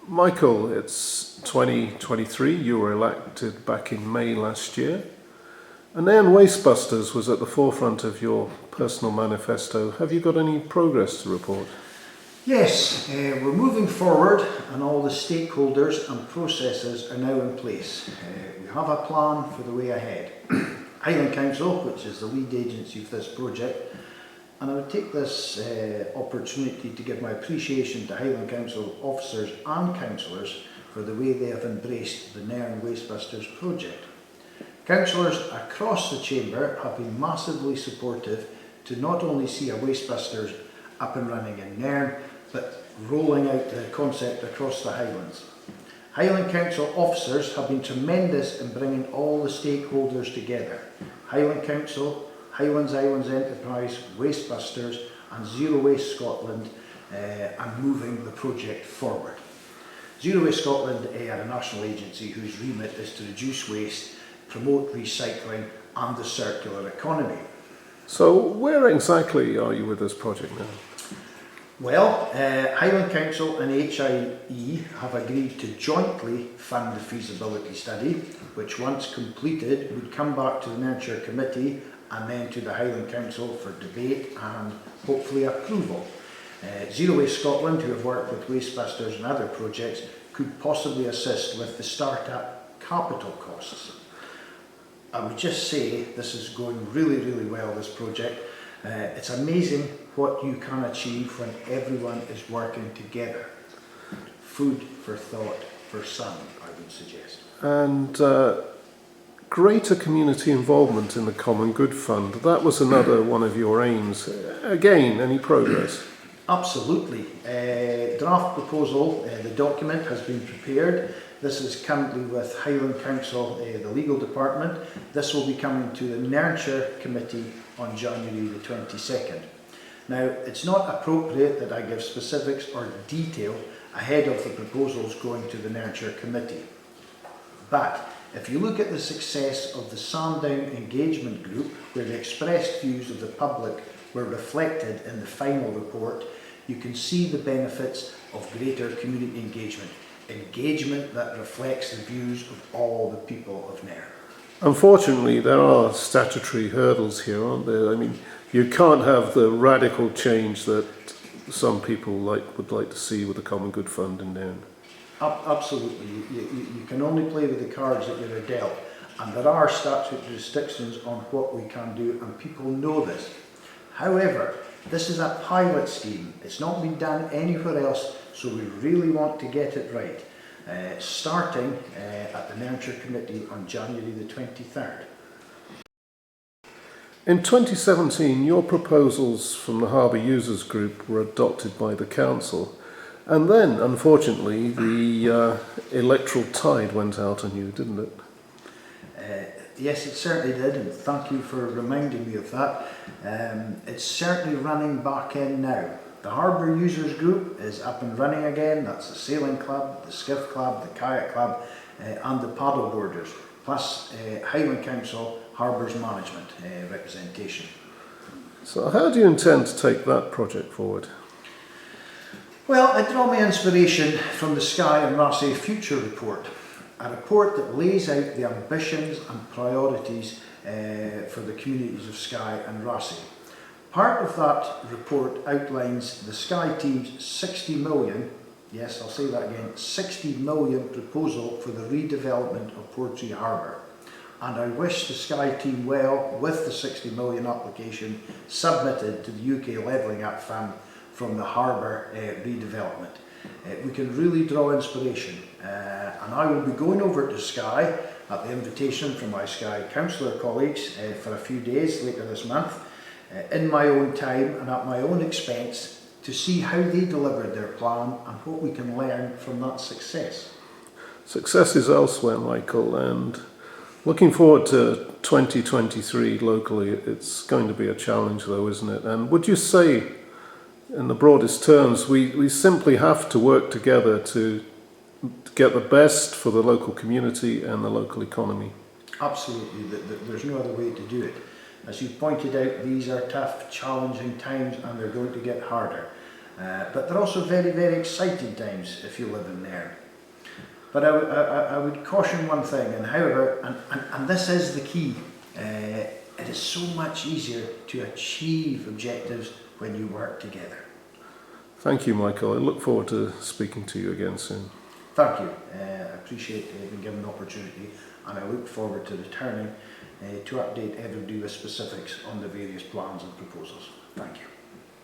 Michael, it's 2023, you were elected back in May last year, and Nairn Waste Busters was at the forefront of your personal manifesto. Have you got any progress to report? Yes, we're moving forward and all the stakeholders and processes are now in place. We have a plan for the way ahead. Highland Council, which is the lead agency of this project, and I would take this opportunity to give my appreciation to Highland Council officers and councillors for the way they have embraced the Nairn Waste Busters project. Councillors across the chamber have been massively supportive to not only see a Waste Busters up and running in Nairn, but rolling out the concept across the Highlands. Highland Council officers have been tremendous in bringing all the stakeholders together. Highland Council, Highlands Islands Enterprise, Waste Busters and Zero Waste Scotland and moving the project forward. Zero Waste Scotland are a national agency whose remit is to reduce waste, promote recycling and the circular economy. So where exactly are you with this project now? Well, Highland Council and HIE have agreed to jointly fund the feasibility study, which once completed would come back to the Nurture Committee and then to the Highland Council for debate and hopefully approval. Zero Waste Scotland, who have worked with Waste Busters and other projects, could possibly assist with the start-up capital costs. I would just say this is going really well, this project. It's amazing what you can achieve when everyone is working together. Food for thought for some, I would suggest. And greater community involvement in the Common Good Fund, that was another one of your aims. Again, any progress? Absolutely. Draft proposal, the document has been prepared. This is currently with Highland Council, the legal department. This will be coming to the Nurture Committee on January the 22nd. Now, it's not appropriate that I give specifics or detail ahead of the proposals going to the Nurture Committee. But if you look at the success of the Sandown Engagement Group, where the expressed views of the public were reflected in the final report, you can see the benefits of greater community engagement. Engagement that reflects the views of all the people of Nairn. Unfortunately, there are statutory hurdles here, aren't there? I mean, you can't have the radical change that some people would like to see with the Common Good Fund in Nairn. Absolutely. You can only play with the cards that you're dealt. And there are statutory restrictions on what we can do, and people know this. However, this is a pilot scheme. It's not been done anywhere else, so we really want to get it right. Starting at the Nurture Committee on January the 23rd. In 2017, your proposals from the Harbour Users Group were adopted by the Council, and then, unfortunately, the electoral tide went out on you, didn't it? Yes, it certainly did, and thank you for reminding me of that. It's certainly running back in now. The Harbour Users Group is up and running again. That's the Sailing Club, the Skiff Club, the Kayak Club and the Paddle Boarders, plus Highland Council Harbours Management representation. So how do you intend to take that project forward? Well, I draw my inspiration from the Skye and Rassay Future Report, a report that lays out the ambitions and priorities for the communities of Skye and Rassay. Part of that report outlines the Skye team's 60 million, yes, I'll say that again, 60 million proposal for the redevelopment of Portree Harbour. And I wish the Skye team well with the 60 million application submitted to the UK Levelling Up Fund from the harbour redevelopment. We can really draw inspiration, and I will be going over to Skye at the invitation from my Skye councillor colleagues for a few days later this month, in my own time and at my own expense, to see how they delivered their plan and what we can learn from that success. Success is elsewhere, Michael, and looking forward to 2023 locally, it's going to be a challenge though, isn't it? And would you say, in the broadest terms, we simply have to work together to get the best for the local community and the local economy? Absolutely, there's no other way to do it. As you pointed out, these are tough, challenging times and they're going to get harder. but they're also very, very exciting times if you live in Nairn. But I would caution one thing, and however, and this is the key, it is so much easier to achieve objectives when you work together. Thank you, Michael. I look forward to speaking to you again soon. Thank you. I appreciate being given the opportunity, and I look forward to returning to update everybody with specifics on the various plans and proposals. Thank you.